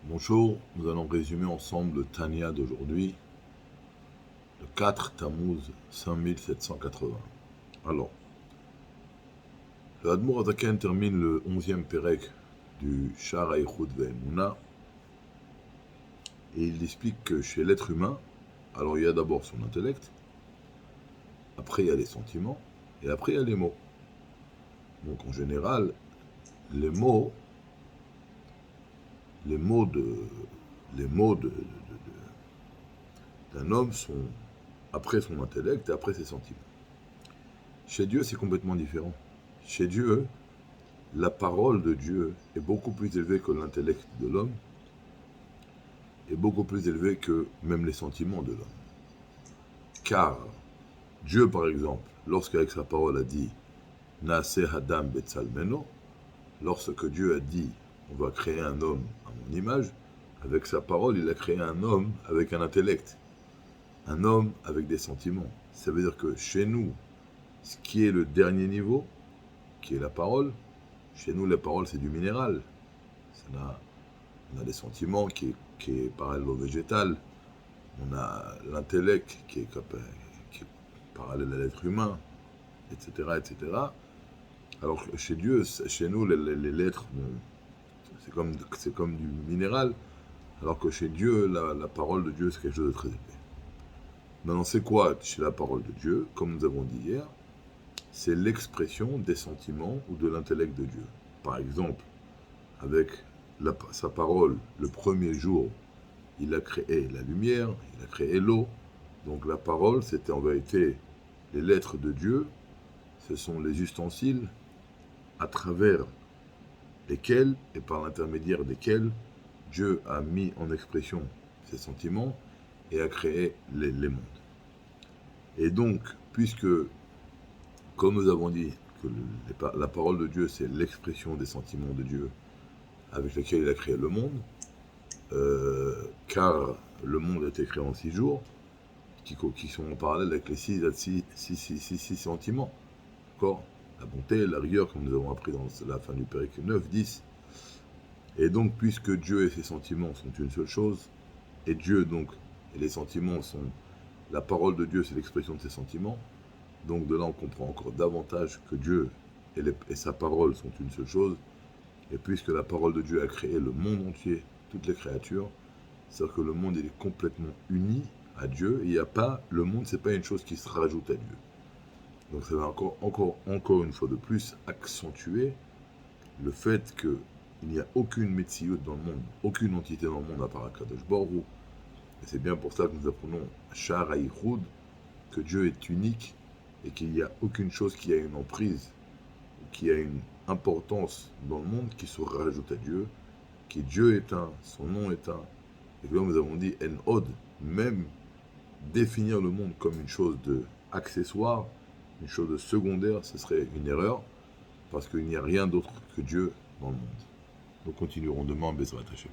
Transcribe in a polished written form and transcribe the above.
Bonjour, nous allons résumer ensemble le Tanya d'aujourd'hui, le 4 Tammuz 5780. Alors, le Admour Azaken termine le 11e Pérec du Sha'ar HaYichud Ve'emunah et il explique que chez l'être humain, alors il y a d'abord son intellect, après il y a les sentiments et après il y a les mots. Donc en général, les mots d'un homme sont après son intellect et après ses sentiments. Chez Dieu, c'est complètement différent. Chez Dieu, la parole de Dieu est beaucoup plus élevée que l'intellect de l'homme, et beaucoup plus élevée que même les sentiments de l'homme. Car Dieu, par exemple, lorsqu'avec sa parole a dit « Naaseh Adam Betzalmeno », lorsque Dieu a dit « On va créer un homme à mon image », avec sa parole, il a créé un homme avec un intellect, un homme avec des sentiments. Ça veut dire que chez nous, ce qui est le dernier niveau, qui est la parole, chez nous, la parole, c'est du minéral. On a des sentiments qui est parallèle au végétal. On a l'intellect qui est parallèle à l'être humain, etc., etc. Alors que chez Dieu, chez nous, les lettres, c'est comme du minéral, alors que chez Dieu, la parole de Dieu, c'est quelque chose de très élevé. Maintenant, c'est quoi chez la parole de Dieu? Comme nous avons dit hier, c'est l'expression des sentiments ou de l'intellect de Dieu. Par exemple, avec sa parole, le premier jour, il a créé la lumière, il a créé l'eau. Donc la parole, c'était en vérité les lettres de Dieu, ce sont les ustensiles à travers lesquels et par l'intermédiaire desquels Dieu a mis en expression ses sentiments et a créé les mondes. Et donc, puisque, comme nous avons dit, que la parole de Dieu, c'est l'expression des sentiments de Dieu avec lesquels il a créé le monde, car le monde a été créé en 6 jours, qui sont en parallèle avec les 6 sentiments. D'accord? La bonté, la rigueur, comme nous avons appris dans la fin du Pérec 9, 10. Et donc, puisque Dieu et ses sentiments sont une seule chose, et Dieu, donc, et les sentiments sont... La parole de Dieu, c'est l'expression de ses sentiments. Donc, de là, on comprend encore davantage que Dieu et sa parole sont une seule chose. Et puisque la parole de Dieu a créé le monde entier, toutes les créatures, c'est-à-dire que le monde il est complètement uni à Dieu. Il n'y a pas, le monde, c'est pas une chose qui se rajoute à Dieu. Donc ça va encore une fois de plus accentuer le fait qu'il n'y a aucune Metsiout dans le monde, aucune entité dans le monde à part Akadosh Baruch Hu. Et c'est bien pour ça que nous apprenons Sha'ar HaYichud, que Dieu est unique et qu'il n'y a aucune chose qui a une emprise, qui a une importance dans le monde qui se rajoute à Dieu, qui Dieu est un, son nom est un. Et que là nous avons dit En Od, même définir le monde comme une chose de accessoire, une chose de secondaire, ce serait une erreur, parce qu'il n'y a rien d'autre que Dieu dans le monde. Nous continuerons demain, Bezrat Hashem.